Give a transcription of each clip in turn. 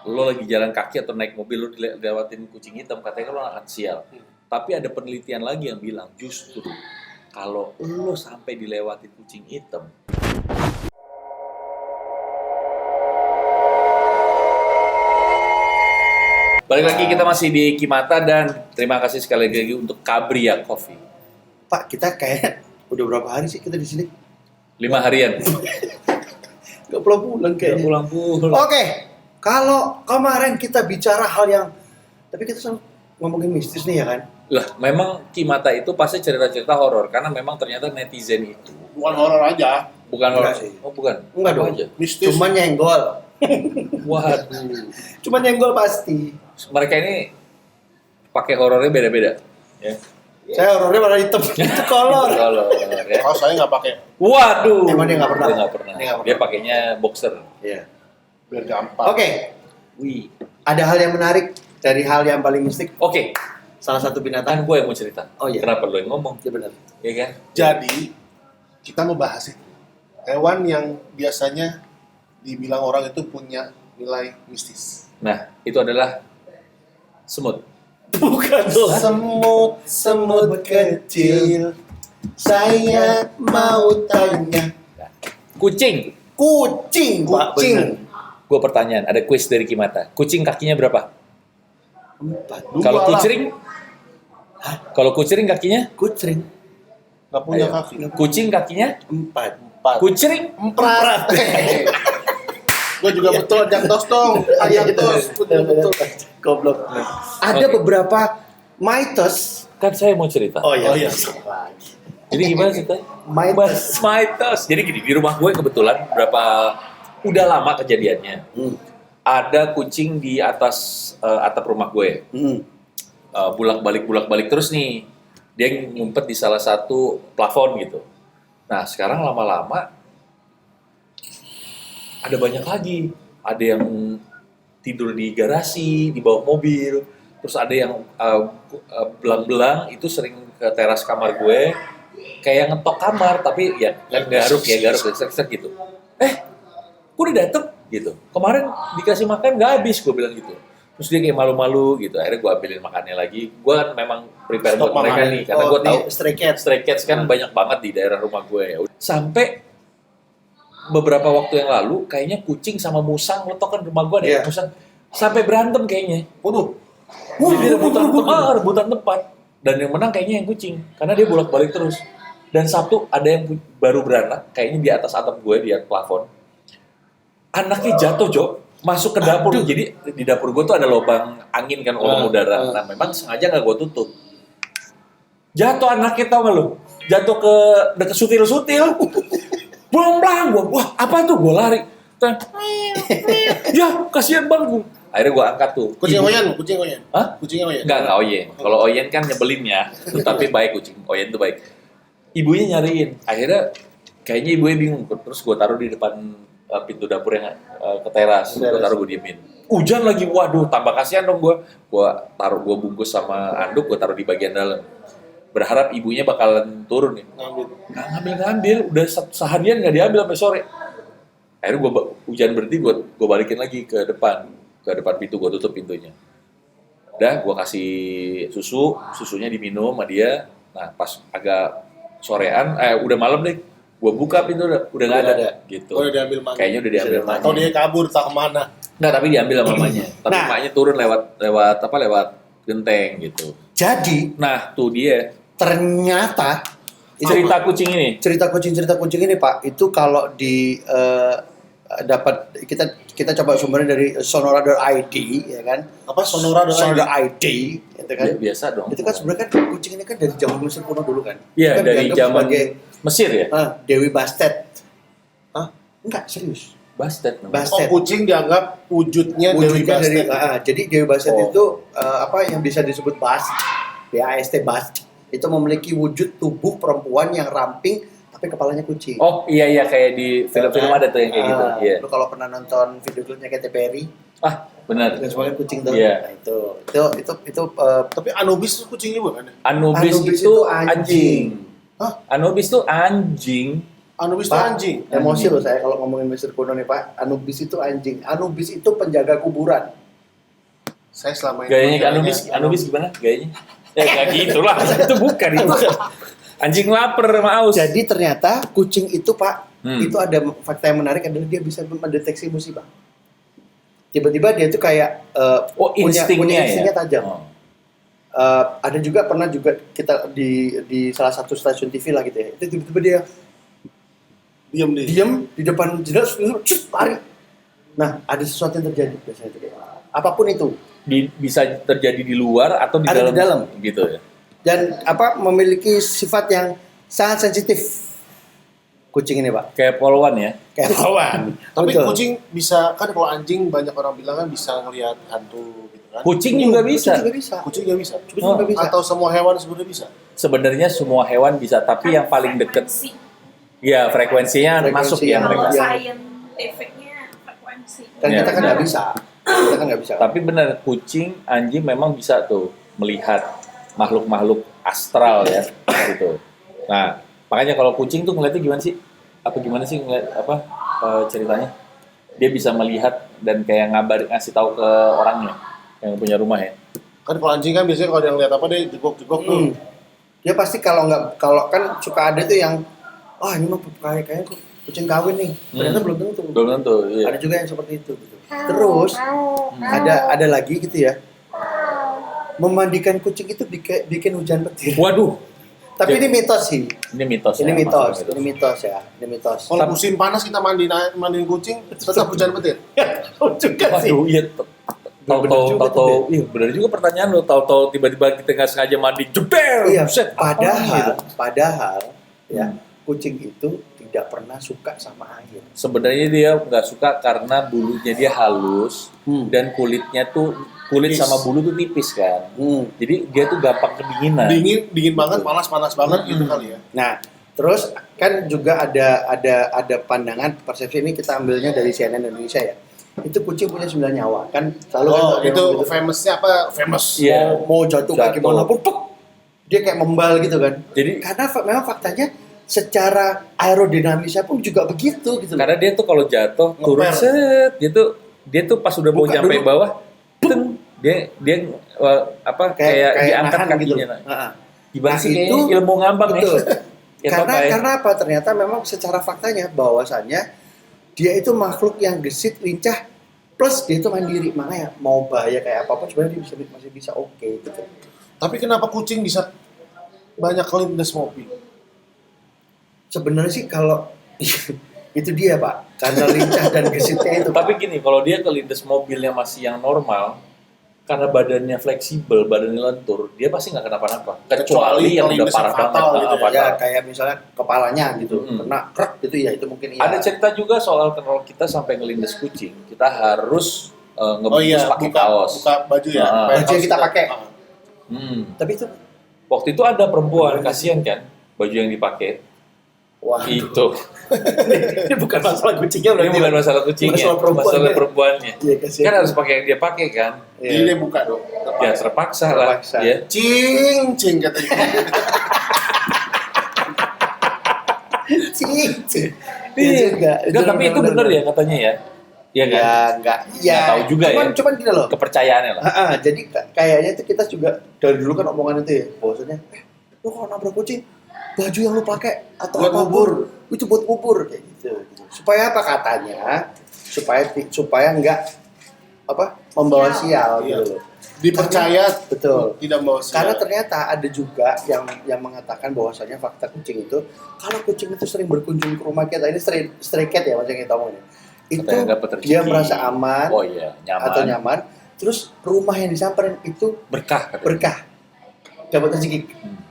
lo lagi jalan kaki atau naik mobil lo dilewatin kucing hitam, katanya lo akan sial. Tapi ada penelitian lagi yang bilang justru kalau lo sampai dilewati kucing hitam, balik lagi kita masih di Kimata dan terima kasih sekali lagi untuk Cabria Coffee. Pak, kita kayak udah berapa hari sih kita di sini? 5 harian. Gak pulang-pulang Kayak kayaknya. pulang-pulang. Oke, kalau kemarin kita bicara hal yang, tapi kita selalu ngomongin mistis nih ya kan? Lah, memang Kimata itu pasti cerita-cerita horor karena memang ternyata netizen itu Bukan horor aja, bukan Enggak horor. sih. Oh, bukan. Enggak Apa dong. aja? mistis. Cuman nyenggol. Waduh. Cuman nyenggol pasti. Mereka ini pakai horornya beda-beda. Ya. Saya horornya warna hitam, itu kolor. Kalau ya. Kalau saya nggak pakai, Waduh. Emang dia nggak pernah? Dia nggak pernah. Dia nggak pernah. Dia pakainya boxer. Iya. biar gampang. Oke, Wih. ada hal yang menarik dari hal yang paling mistik. Oke. Salah satu binatang. Kan gue yang mau cerita. Oh, iya. Kenapa lo yang ngomong? Iya benar. Iya kan? Jadi kita mau bahas ini. Hewan yang biasanya dibilang orang itu punya nilai mistis. Nah, itu adalah semut. Bukan semut kecil. Saya mau tanya. Kucing. Kucing, Pak. Kucing. Benar. Gue pertanyaan, ada kuis dari Kimata. Kucing kakinya berapa? 4. Dua Kalau lah. kucing? Kalau kucing kakinya? kucing Nggak punya Ayo. kaki. Kucing kakinya? 4. 4. Kucing? Gue juga betul, jak tos dong. Ayam tos, betul. Goblok. Ada Oke. beberapa mitos. Kan saya mau cerita. Oh iya. Oh, iya. Jadi gimana ceritanya? Mitos. Mitos. Jadi gini, di rumah gue kebetulan udah lama kejadiannya. Hmm. Ada kucing di atas atap rumah gue. Hmm. Bulak-balik terus nih. Dia ngumpet di salah satu plafon gitu. Nah, sekarang lama-lama ada banyak lagi. Ada yang tidur di garasi, di bawah mobil. Terus ada yang belang-belang itu sering ke teras kamar gue. Kayak ngetok kamar, tapi ya kan garuk, sek gitu. Kok udah dateng? Gitu. Kemarin dikasih makan nggak habis, gue bilang gitu. Terus dia kayak malu-malu gitu. Akhirnya gue ambilin makannya lagi. Gue kan memang prepare Stok buat mereka makan. nih, karena gue tahu Stray cat. stray cats kan banyak banget di daerah rumah gue. Sampai beberapa waktu yang lalu, kayaknya kucing sama musang, lo tau kan rumah gue ada Iya. musang. Sampai berantem kayaknya. Waduh, Jadi rebutan tempat. Dan yang menang kayaknya yang kucing, karena dia bolak-balik terus. Dan satu ada yang baru beranak, kayaknya di atas atap gue, di atas plafon. Anaknya jatuh, Jo, masuk ke dapur. Jadi di dapur gue tuh ada lubang angin kan, lubang udara. Nah, memang sengaja nggak gue tutup. Jatuh anaknya, tau gak lo? Jatuh ke deket sutil-sutil. Belang-belang gue, wah apa tuh? Gue lari. Ya, kasihan banget gue. Akhirnya gue angkat tuh. kucing Ibu- oyen, kucing oyen. Hah? Kucing oyen. Enggak Oyen. Kalau Oyen kan nyebelin ya, tapi baik kucing. Oyen tuh baik. Ibunya nyariin. Akhirnya kayaknya ibunya bingung. Terus gue taruh di depan pintu dapur yang ke teras. Gue taruh, gue diemin. Hujan lagi, waduh, tambah kasihan dong gue. Gue bungkus sama anduk, gue taruh di bagian dalam. Berharap ibunya bakalan turun nih. Ngambil. Nggak ngambil, udah seharian nggak diambil sampai sore. Akhirnya hujan berhenti, gue balikin lagi ke depan pintu, gue tutup pintunya. Udah, gue kasih susunya diminum sama dia. Nah, pas agak sorean, udah malam deh, gue buka pintu, udah nggak ada, gitu. Oh, udah diambil mamanya. Kayaknya udah diambil Atau dia mamanya. kabur, tak kemana. Nggak, tapi diambil sama mamanya. Tapi Nah. mamanya turun lewat genteng gitu. Jadi Nah, tuh dia ternyata cerita kucing ini. cerita kucing ini Pak, itu kalau di dapat kita coba sumbernya dari sonora.id ya kan. Apa sonora dengan Sonora.id itu kan. Ya, biasa dong. Itu kan sebenarnya kan kucing ini kan dari zaman Mesir kuno dulu kan. Iya, Itu kan dari dianggap zaman sebagai Mesir ya. Dewi Bastet. Enggak, serius. Bastet namanya. Bastet. kucing dianggap wujudnya Dewi Wujudnya dari Bastet. jadi Dewi Bastet Oh. itu apa yang bisa disebut bast, BAST, itu memiliki wujud tubuh perempuan yang ramping tapi kepalanya kucing. Oh iya kayak di film-film ada tuh yang kayak gitu. Iya. Lu kalau pernah nonton video klipnya Katy Perry, Ah, benar. dan sebagai kucing tuh. Iya. Nah, itu Tapi Anubis itu kucingnya bukan? Anubis Anubis itu itu anjing. Hah? Anubis itu anjing Anubis itu Pak, anjing. emosi loh saya kalau ngomongin Mr. Kuno nih Pak. Anubis itu anjing. Anubis itu penjaga kuburan. Saya selama ini Gayanya ke manggilnya Anubis gimana gayanya? Gak gitu lah, itu bukan itu. Anjing lapar sama aus. Jadi ternyata kucing itu Pak, Hmm. itu ada fakta yang menarik adalah dia bisa mendeteksi musibah. Tiba-tiba dia tuh kayak punya instingnya tajam. Oh. Ada juga pernah juga kita di salah satu stasiun TV lah gitu ya. Itu tiba-tiba dia diam di depan jendela terus lari. Nah, ada sesuatu yang terjadi biasanya itu. Apapun itu. Bisa terjadi di luar atau di Ada dalam, di dalam. gitu ya. Dan memiliki sifat yang sangat sensitif. Kucing ini, Pak. Kayak polwan ya. Kayak kawan. Tapi Betul. kucing bisa, kan kalau anjing banyak orang bilang kan bisa ngelihat hantu gitu kan. Kucing juga bisa. Kucing juga bisa. Kucing juga bisa. Kucing juga bisa. Atau semua hewan sebenarnya bisa. Sebenarnya semua hewan bisa, tapi yang paling deket, ya frekuensinya masuk Frekuensi ya yang- mereka. yang- Scientificnya frekuensi. Dan Ya, kita kan benar. nggak bisa. Kita kan nggak bisa. Tapi benar, kucing, anjing memang bisa tuh melihat makhluk-makhluk astral ya, gitu. Nah, makanya kalau kucing tuh ngeliatnya gimana sih? Apa gimana sih ngeliat ceritanya? Dia bisa melihat dan kayak ngasih tahu ke orangnya yang punya rumah ya. Kan kalau anjing kan biasanya kalau dia ngeliat apa dia jegok-jegok tuh. Dia pasti kalau kan suka ada tuh yang ini mah kayaknya kucing kawin nih. Ternyata belum tentu. Belum tentu, iya. Ada juga yang seperti itu gitu. Terus ada lagi gitu ya. Memandikan kucing itu bikin hujan petir. Waduh, Tapi ini mitos sih. ini mitos. Ini ya, mitos. masalah Ini mitos ya. Ini mitos. Kalau musim panas kita mandiin kucing tetap hujan petir. juga sih. Waduh, iya. Bener juga tuh, Iya benar juga pertanyaan lo. Tahu-tahu tiba-tiba kita nggak sengaja mandi, jeder. Iya. Buset, apa gitu? Padahal ya kucing itu tidak pernah suka sama air. Sebenarnya dia nggak suka karena bulunya dia halus dan kulit Tipis. sama bulu tuh tipis kan. Jadi dia tuh gampang kedinginan. Dingin banget, panas banget gitu kali ya. Nah, terus kan juga ada pandangan persepsi ini kita ambilnya dari CNN Indonesia ya. Itu kucing punya 9 nyawa kan selalu kan ada Itu yang gitu. famousnya apa? Famous. Iya. Mau jatuh kayak Jatuh. gimana pun puk, dia kayak membal gitu kan. Jadi Karena memang faktanya secara aerodinamisnya pun juga begitu gitu. karena dia tuh kalau jatuh turun Ngeper. set, dia tuh pas udah mau Buka nyampe dulu. bawah, teng, dia kayak diangkat nahan kakinya. gitu. Nah. Heeh. Gimana Nah, sih itu kayaknya ilmu ngambang betul. ya? Ya, karena Pak, ya. karena apa? Ternyata memang secara faktanya bahwasannya dia itu makhluk yang gesit, lincah, plus dia itu mandiri. Makanya mau bahaya kayak apapun sebenarnya dia masih bisa oke gitu. Tapi kenapa kucing bisa banyak kelindes mobil? Sebenarnya sih kalau itu dia Pak, karena lincah dan gesitnya itu. Pak. Tapi gini, kalau dia kelindes mobilnya masih yang normal, karena badannya fleksibel, badannya lentur, dia pasti nggak kenapa-napa. Kecuali yang udah kelindes parah yang banget. fatal gitu ya. fatal. Ya kayak misalnya kepalanya gitu, kena krek gitu ya itu mungkin ya. Ada cerita juga soal kalau kita sampai ngelindes kucing, kita harus ngebungkus pakai kaos. buka baju ya. Nah. Pakai Baju yang kaos kita pakai. Tapi itu Waktu itu ada perempuan, kasihan kan, baju yang dipakai. wah Itu. ini bukan masalah kucingnya Ini berarti. bukan masalah kucingnya, Masalah perempuannya. masalah perempuannya. Iya kasihan. Kan harus pakai yang dia pakai kan. Jadi Iya. dia buka dong. Ya terpaksa lah. Terpaksa. Ya. Cing katanya. Cing. Iya. juga. Enggak, tapi itu benar ya katanya ya. Iya kan? Ya enggak. Ya Nggak tahu juga cuman gini loh. Kepercayaannya lah. Jadi kayaknya itu kita juga dari dulu kan omongan itu ya, bahwasanya lu kalau nabrak kucing, baju yang lu pakai atau Buat apapun, ngubur. itu buat ngubur kayak gitu. Supaya apa katanya? Supaya enggak membawa sial Iya. gitu loh. Dipercaya Betul. tidak membawa sial. Karena ternyata ada juga yang mengatakan bahwasanya fakta kucing itu kalau kucing itu sering berkunjung ke rumah kita, ini stray cat ya macam kita omongin. Itu Katanya dapat rezeki. dia merasa aman Oh iya, nyaman. atau nyaman. Terus rumah yang disamperin itu Berkah katanya. berkah, dapat rezeki.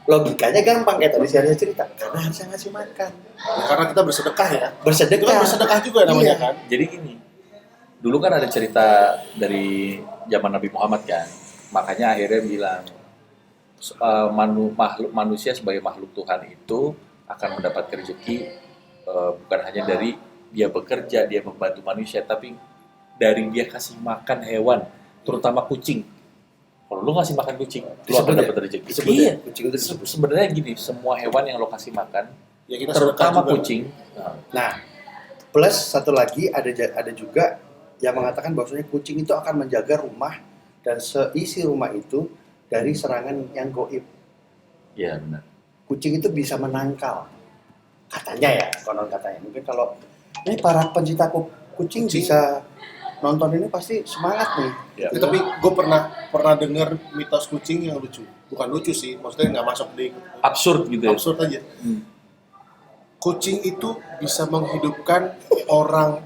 Logikanya gampang kayak tadi saya cerita, karena harusnya ngasih makan, Ya, karena kita bersedekah ya. Itu bersedekah. kan bersedekah juga namanya Iya. kan. Jadi gini, dulu kan ada cerita dari zaman Nabi Muhammad kan, makanya akhirnya bilang manusia sebagai makhluk Tuhan itu akan mendapatkan rezeki bukan hanya dari dia bekerja, dia membantu manusia, tapi dari dia kasih makan hewan, terutama kucing. Kalau lu ngasih makan kucing, lu akan Disebut ya? dapat rezeki. Disebut Iya. ya? Kucing itu disebut. Sebenarnya gini, semua hewan yang lo kasih makan Ya kita sedekah terutama juga. kucing. Nah, plus satu lagi ada juga yang mengatakan bahwasanya kucing itu akan menjaga rumah dan seisi rumah itu dari serangan yang goib. Iya benar. Kucing itu bisa menangkal. Katanya ya, konon katanya. Mungkin kalau ini para pencinta kucing bisa nonton ini pasti semangat nih. Ya. Ya, tapi gue pernah dengar mitos kucing yang lucu. Bukan lucu sih, maksudnya nggak masuk di Absurd gitu ya. absurd aja. Hmm. Kucing itu bisa menghidupkan orang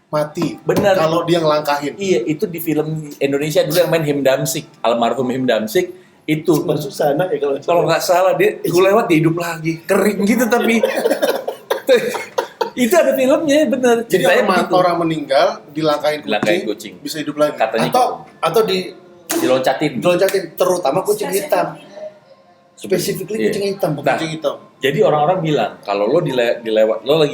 mati Benar. kalau dia ngelangkahin. Iya, itu di film Indonesia dulu yang main Him Damsik, almarhum Him Damsik itu. Susana ya Kalau nggak salah dia gue lewat dia hidup lagi, kering gitu tapi itu ada filmnya bener. Jadi Ceritanya orang, begitu. orang meninggal Dilangkahin kucing. bisa hidup lagi. Katanya atau diloncatin. diloncatin, terutama kucing hitam. Specifically Iya. kucing hitam. Nah, Kucing hitam. Jadi orang-orang bilang kalau lo dilewat, lo lagi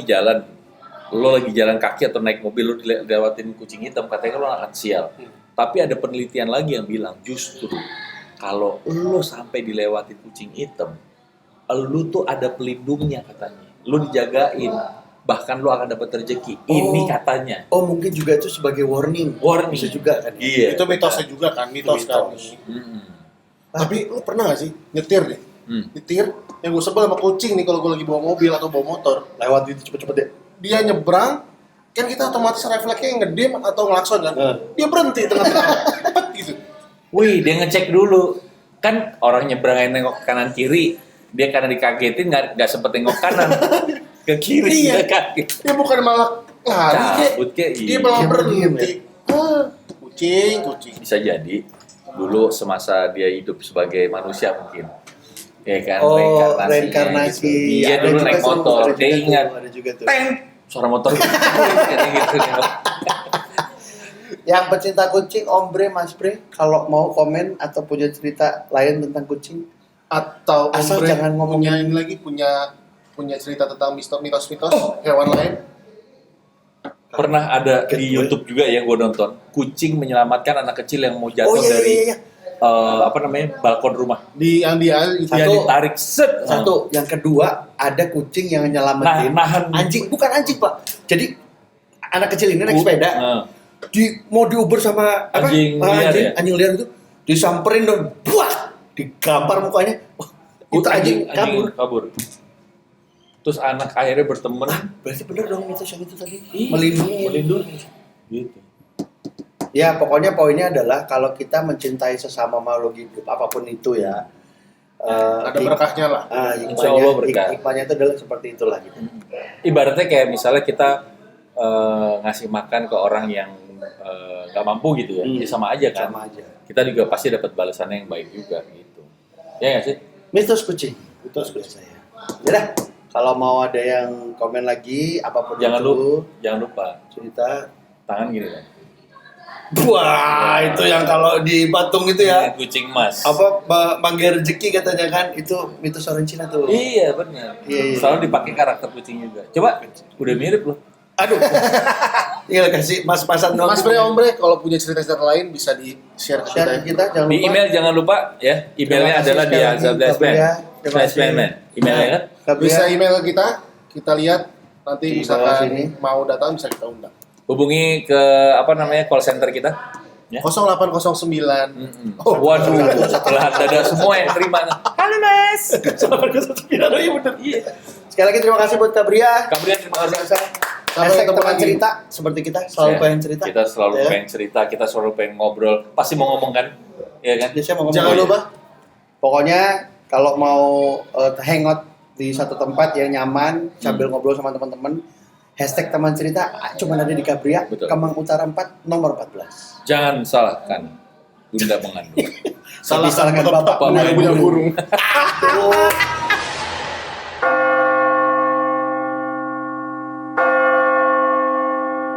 jalan kaki atau naik mobil lo dilewatin kucing hitam, katanya lo akan sial. Tapi ada penelitian lagi yang bilang justru kalau lo sampai dilewatin kucing hitam, lo tuh ada pelindungnya katanya. Lo dijagain, bahkan lo akan dapat rezeki. Ini Oh. katanya. Oh, mungkin juga itu sebagai warning. Warning. Bisa juga kan. Iya. Itu mitosnya juga kan, mitos kan. Mitos. Mm-mm. Tapi lu pernah gak sih nyetir nih? Hmm. Nyetir, yang gue sebel sama kucing nih kalau gue lagi bawa mobil atau bawa motor. Lewat itu cepet-cepet deh. Dia nyebrang, kan kita otomatis refleksnya ngedem atau ngelakson kan. Dia berhenti tengah-tengah. Cepet gitu. Wih, dia ngecek dulu. Kan orang nyebrang yang nengok kanan kiri, dia karena dikagetin nggak sempet nengok kanan. Ke kiri, Iya. dia kaget. Dia bukan malah lari, Cabut kayak dia iya. malah Dia berhenti. Kucing. Bisa jadi dulu semasa dia hidup sebagai manusia mungkin. Ya kan, Oh, reinkarnasinya reinkarnasi. gitu. Dia Ada dulu juga naik tuh, motor, ada dia juga tuh, ingat. ada juga tuh. Teng, suara motor kayak gitu. Yang pecinta kucing, Om Bre, Mas Bre, kalau mau komen atau punya cerita lain tentang kucing, Atau Asal Ombre jangan ngomongin- punya ini lagi, punya cerita tentang mitos-mitos hewan lain. Pernah ada di Gue. YouTube juga yang gue nonton, kucing menyelamatkan anak kecil yang mau jatuh Oh, iya, dari iya. balkon rumah. Yang dia itu Dia Satu. ditarik set. Satu, yang kedua ada kucing yang nyelamatin Nahan. anjing, bukan anjing Pak. Jadi anak kecil ini naik sepeda, mau diuber sama apa? Anjing liar ya? Anjing liar itu disamperin dong, buah, digampar mukanya. Wah, itu anjing kabur. Terus anak akhirnya berteman. Berarti bener dong mitos yang itu tadi. Ih, Melindungi. melindungi. Gitu. Ya pokoknya poinnya adalah kalau kita mencintai sesama makhluk hidup apapun itu ya. ada berkahnya lah. Insya Allah berkah. Hikmahnya itu adalah seperti itulah gitu. Ibaratnya kayak misalnya kita ngasih makan ke orang yang nggak mampu gitu ya, ya sama aja kan. Sama aja. Kita juga pasti dapat balasannya yang baik juga gitu. Ya nggak sih? Mitos kucing. Mitos kucing saya. Yaudah, kalau mau ada yang komen lagi apapun Jangan itu Jangan lupa cerita. tangan gini kan. Wah, itu yang kalau di Batung itu ya. Kucing emas. Apa manggil rezeki katanya kan, itu mitos orang Cina tuh. Iya benar. Iya. Selalu dipakai karakter kucing juga. Coba, udah mirip loh. Aduh. Tinggal kasih mas-masan dong. Mas Bre, Om Bre, kalau punya cerita-cerita lain bisa di-share ke kita. Share ya. ke kita, jangan Di lupa. email jangan lupa ya. Emailnya Terima kasih adalah di sekali lagi, azab.man. Kabria. Terima kasih. Emailnya kan? Kabria. Bisa email ke kita lihat nanti Di bawah misalkan sini. mau datang bisa kita undang. Hubungi ke call center kita. Ya. 0809. Oh, waduh, setelah dada semua yang terima. Halo Mas. Iya bener. Sekali lagi terima kasih buat Kabria. Kabria terima kasih. Sampai Hashtag ketemu teman lagi. cerita seperti kita selalu Ya, pengen cerita. Kita selalu Ya. pengen cerita, kita selalu pengen ngobrol. Pasti mau ngomong kan? Iya kan? Biasanya mau ngomong. Jangan lupa Pokoknya kalau mau hangout di satu tempat yang nyaman sambil ngobrol sama teman-teman, hashtag teman cerita cuma ada di Kabria, Betul. Kemang Utara 4 nomor 14. Jangan salahkan Bunda mengandung. Salahkan Bapak Bapak punya punya burung. burung.